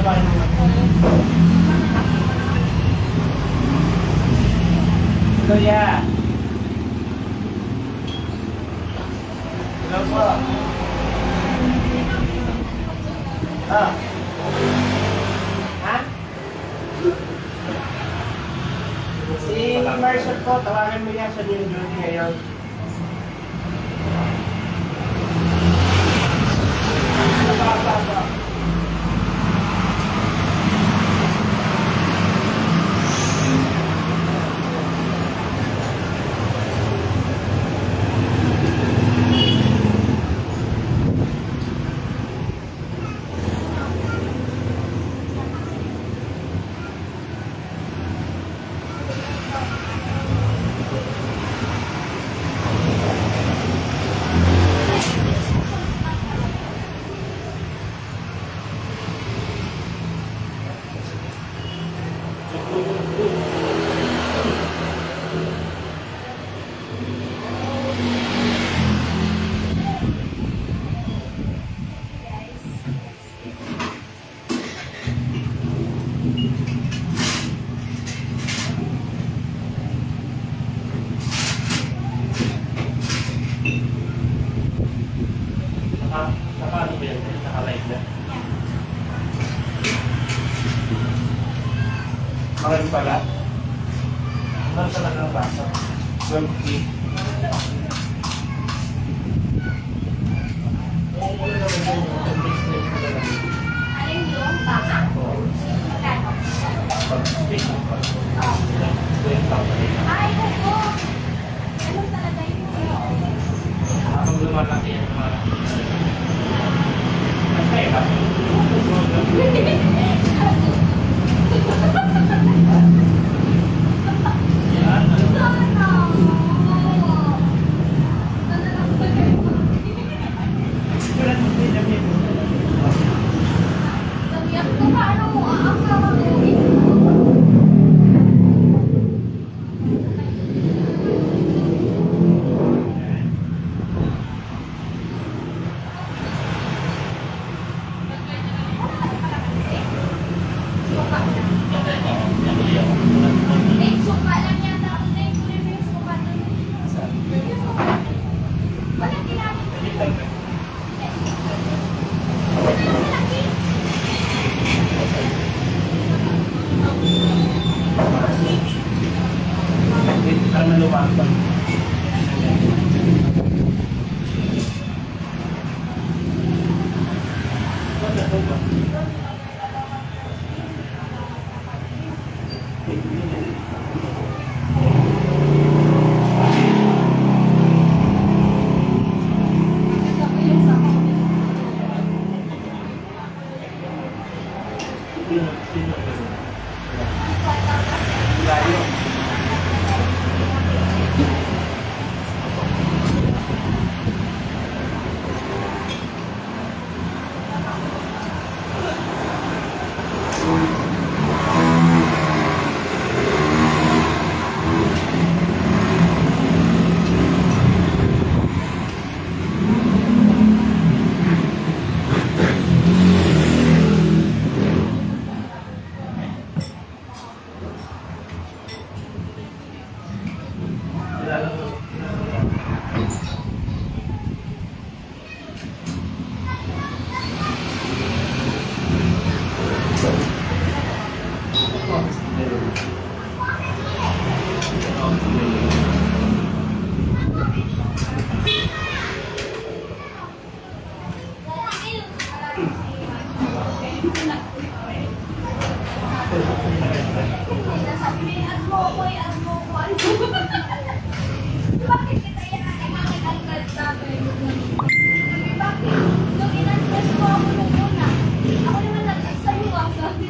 Kuya. Hello po. Ah. Ha? Si Marshall po, tawagan mo yan sa new duty ngayon. Apa. Naka-ano ba yan? Naka-live na? Maraming pala. Ano talaga ang basa? 12 Alin yung baka? Ay, oo. Ano talaga yun? Habang lumalaki yan, okay ba? Yan, ano? Para maluwag. Bakit kita yan? Ay, makikagad sa akin. Bakit? Nung in-address mo ako nung una, ako naman nag-sa'yo ang sabi.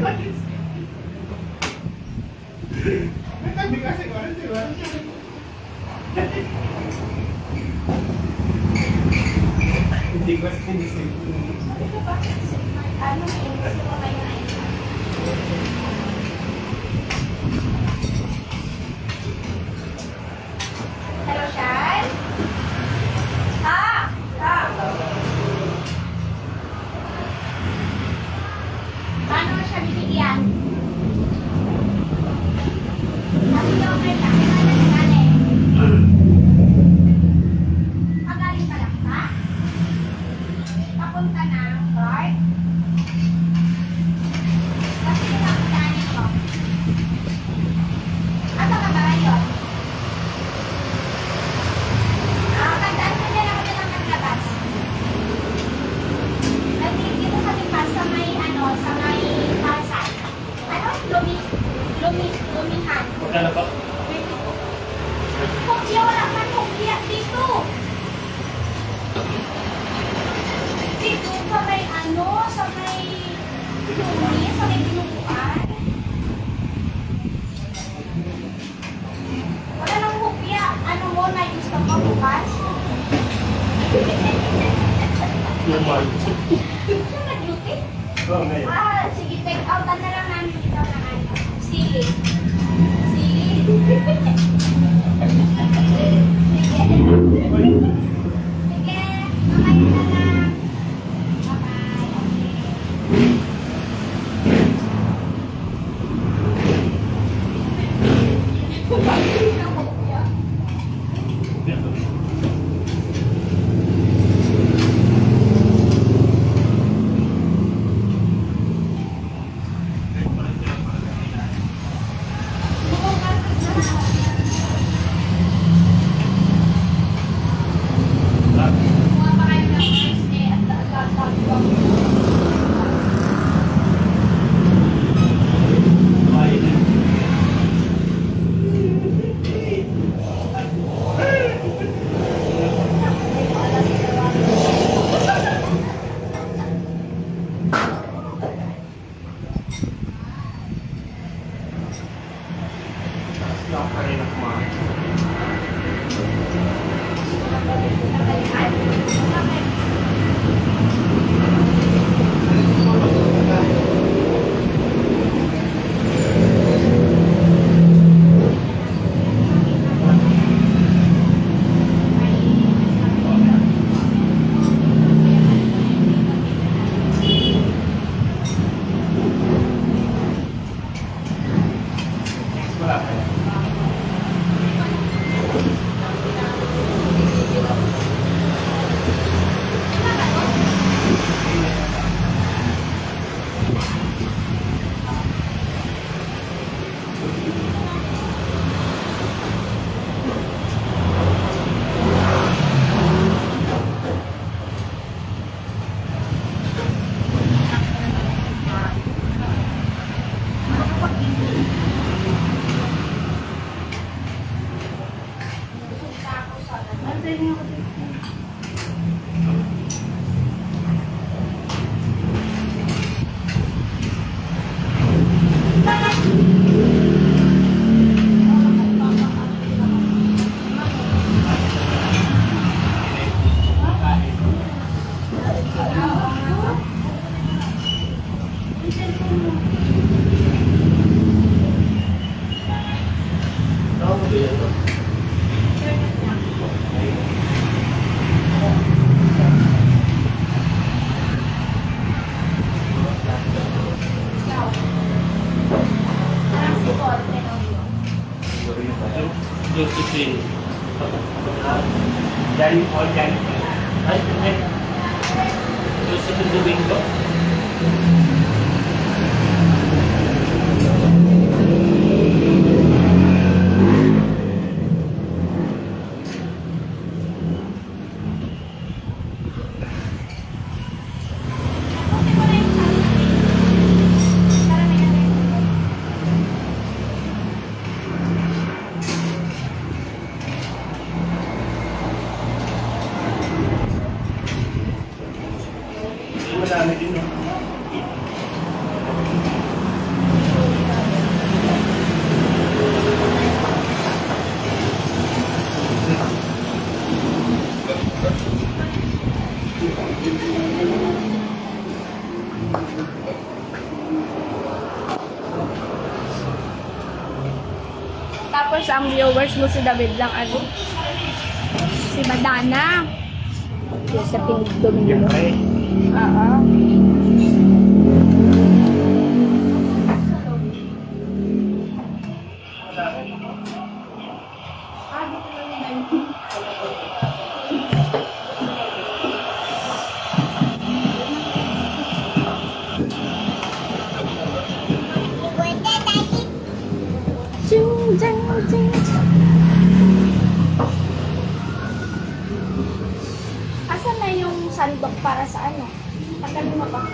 May tabi kasi ko, di ba? Hindi ko sinisip. Ano, gusto ko kayo na Hello, Shai? Ah! Ah! Paano mo siya bibigyan? Sabi niyo, okay lang. Kailangan na galing. Magaling pa lang ba? Papunta ng bar? Kasi pinakutaanin ko. Asa ka ba ngayon? Tandaan ko din ako din ang naglabas. Dito sa lipas, sa may, sa may kalsat. Lumihan. Magkano pa? Kopya, wala man kopya dito. Dito sa may sa may sa may binubuan. Wala nang kopya. Ano mo na gusto mo bukas? Normal. Siya nag-duty? Oo, ngayon. Sige, take out na lang namin dito ng sili. Sili. Sige. Sige, mamay na lang. Bye-bye. Kumuha pa kayo ng rice at lalagyan. Lang pa rin ako mga. Wala pa yan. Josephine. Dari Organ. Ay, Josephine Domingo. Madami din, no? Tapos ang viewers mo si David lang, ano? Si Madana. Yung sa Domingo. Siyempre. Oo. Ching, ching, ching. Asan na yung sandok para sa ano? Tagalin mo ba?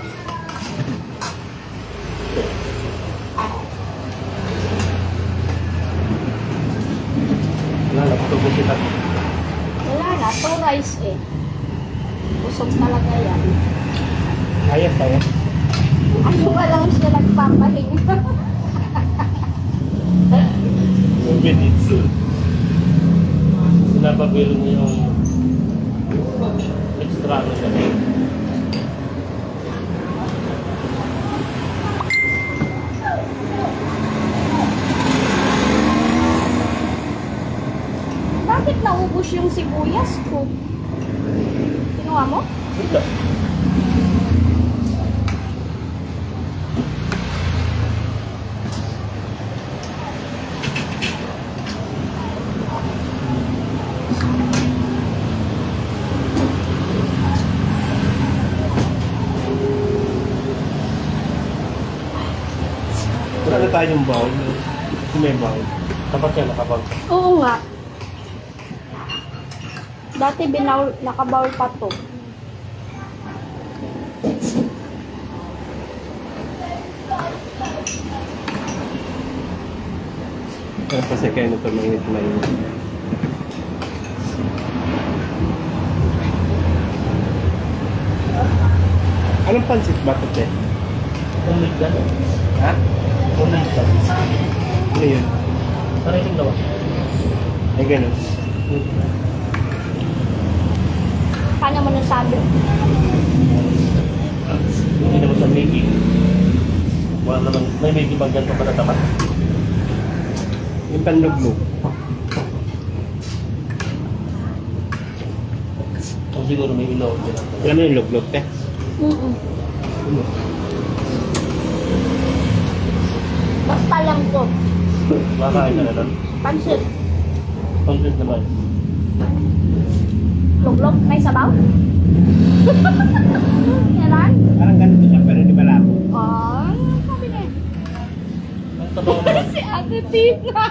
Wala, napatubog kita. Wala na, to rice eh. Busog talaga yan. Ayos tayo. Ano ba lang siya nagpapahinga? 2 minutes. Sinababilo niyo yung extra ano siya. Bakit naubos yung sibuyas ko? Kinuha mo? Ito. Wala na tayong bowl. Kung may bowl. Kapag yan, nakabag. Oo nga. Dati nakabawl pa to. Kasi kayo na ito mainit. Anong pansit ba ito, te? Unig ka. Ha? Unig ka. Ano yun? Parang yung gawa. Ay, ganun. Paano mo nasabi? Hindi naman sa Maggie. Wala naman. May Maggie bang ganito pa na tapat? Yung panluglog. O siguro may ilaw. Alam mo yung luglog, te? Ano? Basta lang to. Makakain ka na nun. Pansit. Content naman. Luglog. May sabaw? Yan. Parang ganito siya, pero di malabo. Oh, sabi na. Ang tabaw naman. Si Ate Tina.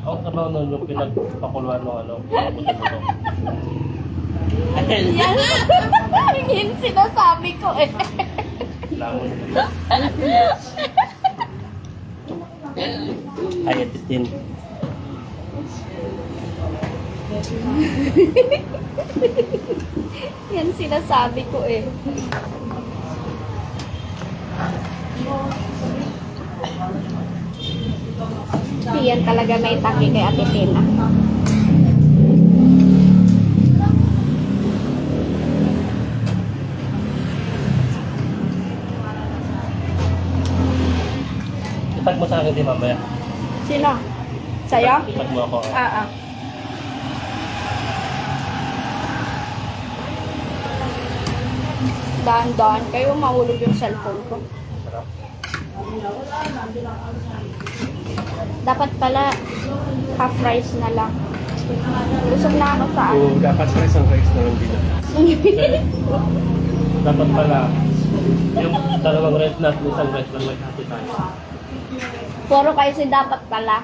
Ang tabaw nun yung pinagpakuluan ng ano. Pupunta mo to. Yan. Yung sinasabi ko eh. Lamon. Ay, ito din. Yan sinasabi ko eh. Yan talaga may taki kay Ate Tina. Itag mo sa akin din mamaya. Sino? Sa'yo? Itag mo ako. Ah. Dahan-dahan kayo, mahulog yung cellphone ko. Sarap. Dapat pala half rice na lang. Busog na ako sa ano. Oo, dapat pa isang rice na lang dito. Dapat pala yung dalawang red nut, isang red lang may hati tayo. Puro kayo si dapat pala.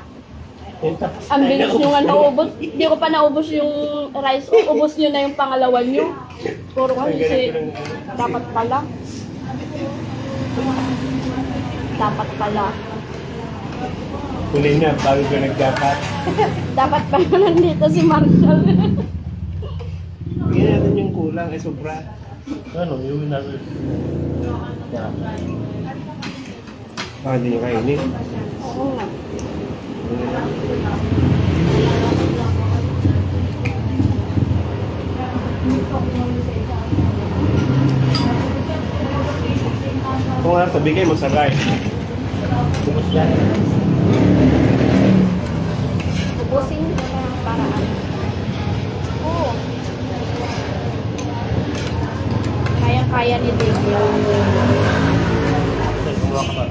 Yung tapos Ang bilis nyo nga naubos. Hindi ko pa naubos yung rice. Ubos nyo na yung pangalawa nyo. Puro kayo si dapat pala. Dapat pala. Huli na, bago ka nagdapat. Dapat pala nandito si Marshall. Bigyan natin yung kulang, ay sobra. ano, yung natin. Yeah. Baka hindi nyo kainin. Oo nga. Kung ano, sabi kayo, magsagay. Bukos yan. Pusing mo na ang paraan. Oo. Kaya-kaya ni Dave yun. Gumawa ka pa.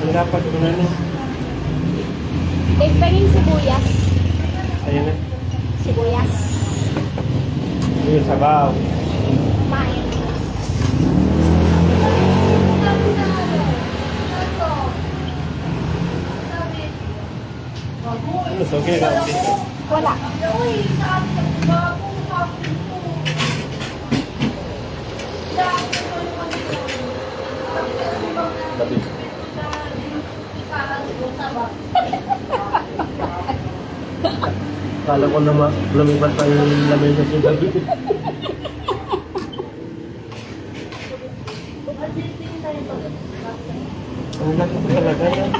Ang dapat ko na no. Dave, penging sibuyas. Ayun na. Sibuyas. Yung sabaw. Kumain. Ano, so okay lang. Wala. Tapi, kala ko na lumipat pa yung lamin sa sinabi. Ang laki ko talaga yan.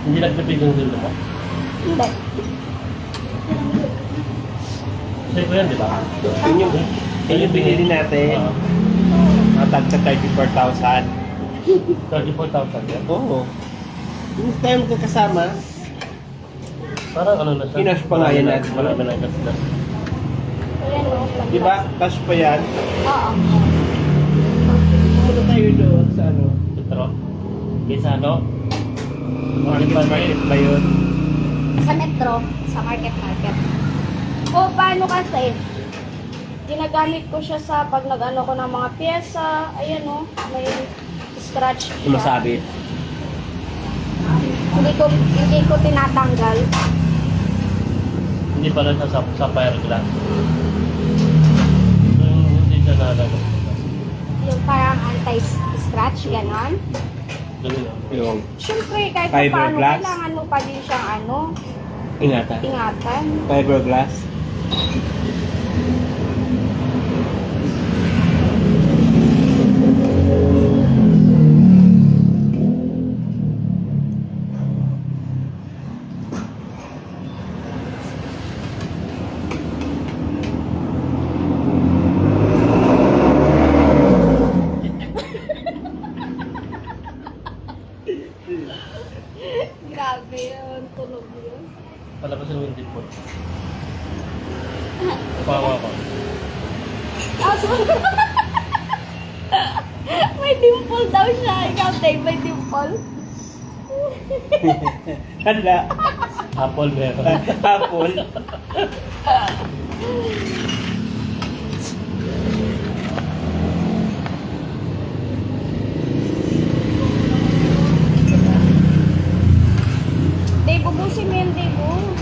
Hindi nagpipig yung dito mo. Hindi. Sa'yo ko yan, di ba? Yun yung binili natin. Matag sa 34,000. 34,000 yan. Oo. Yung time ko kasama, Parang ano na siya. Kinash pa nga yan natin. Marami na cash na. Ayan o. di ba? Cash pa yan. Oo. Punta tayo doon sa ano. Petro. Kaysa ano? Market ba yun? Sa metro, sa market. O, paano kasi? Ginagamit ko siya sa pag nag-ano ko ng mga pyesa. Ayan o, may scratch siya. Masabit. Hindi ko tinatanggal. Hindi pala siya sa fireglass. Hindi siya nalaga. Yung parang anti-scratch, ganon. Ganun lang. Yung Siyempre, kahit pa paano, Fiberglass? kailangan mo pa din siyang ingatan. ingatan. Fiberglass. Grabe yun, tunog yun. Palabasin mo yung dimple. Pawa ko. Ah, sorry. May dimple daw siya. Ikaw, Dave, may dimple. Hala. Apple meron. Apple. Dave, ubusin mo yung Dave, oh.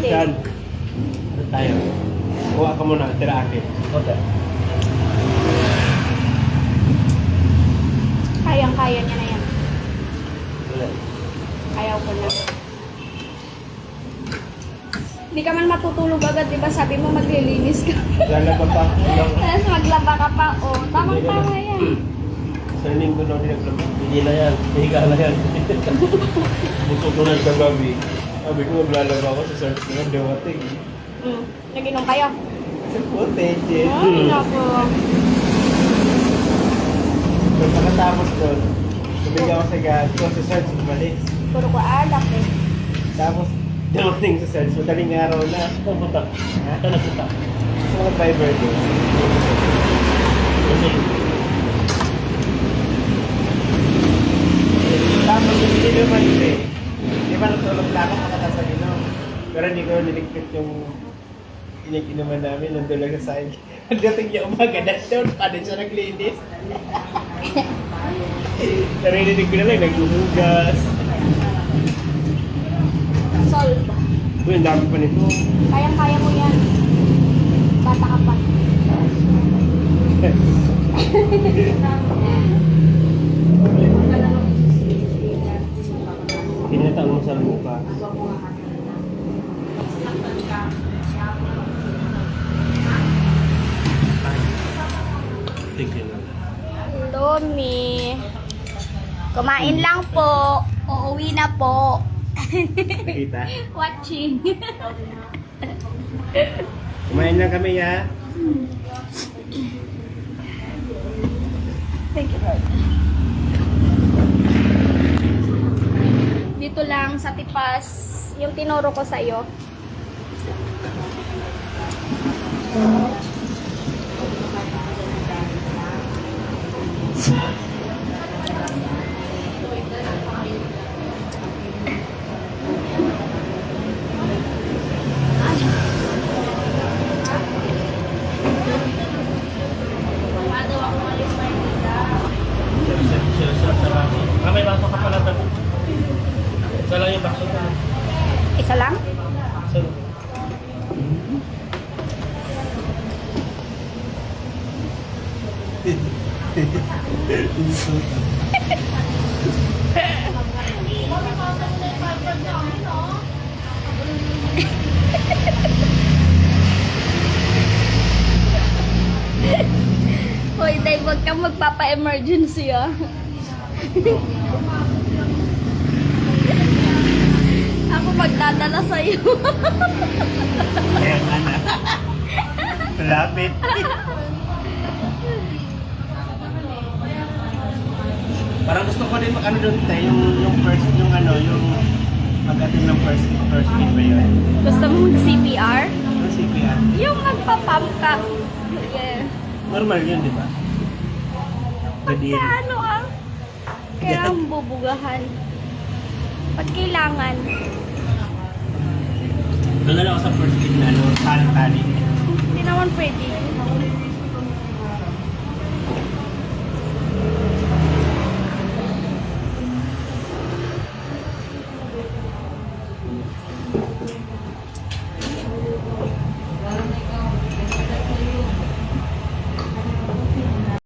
Saan? Ano tayo? Kuha ka muna. Tira akin. Okay. Kayang-kaya niya na yan. Wala. Ayaw ko na. Hindi ka man matutulog agad, di ba? Sabi mo maglilinis ka. Lalaba pa. Tapos maglaba ka pa, oh. Tamang-tama yan. Sa linggo na rin naglaba. Hindi na yan. Higa na yan. Busog ko na sa gabi. Sabi ko, maglalaba ako sa search na dumating. Naginom kayo. Potente. Ay, naku. Pag nakatapos doon, tumigil ako sa gas ko sa search, umalis. Puro ko alak eh. Tapos, dumating sa search, madaling araw na. Saan punta? Saan nagpunta? Sa mga driver doon. Kasi, Tapos, hindi naman eh. Di ba natulog lang ako makatasaginom. Pero hindi ko niligpit yung inig-inuman namin, nandun lang sa side. Pagdating niya umaga, doon pa din siya naglinis. Narinig ko na lang, naghuhugas. Solve. Uy, ang dami pa nito. Kayang-kaya mo yan. Bata ka pa. Pinatang mo sa bukas. Thank you na. Hello, Mi. Kumain lang po. Uuwi na po. Nakita? Watching. Kumain lang kami, ya. Thank you, Lord. Dito lang sa Tipas, yung tinuro ko sa iyo. Ah, may baso ka pala tabi. Isa lang yung baso ko. Isa lang? Isa lang. Hoy, Dave, wag kang magpapa-emergency, ah. Ako magdadala sa'yo. Kaya nga na. Malapit. Parang gusto ko din mag-ano doon tayo, yung first, yung ano, yung mag-attend ng first aid ba yun? Gusto mo mag-CPR? Yung CPR. Yung magpapump ka. Yeah. Normal yun, di ba? Pwede yun. Pagka ano, ah. Kailangan bubugahan. Pag kailangan. Doon na lang ako sa first aid na ano, tali-tali. Hindi naman pwede.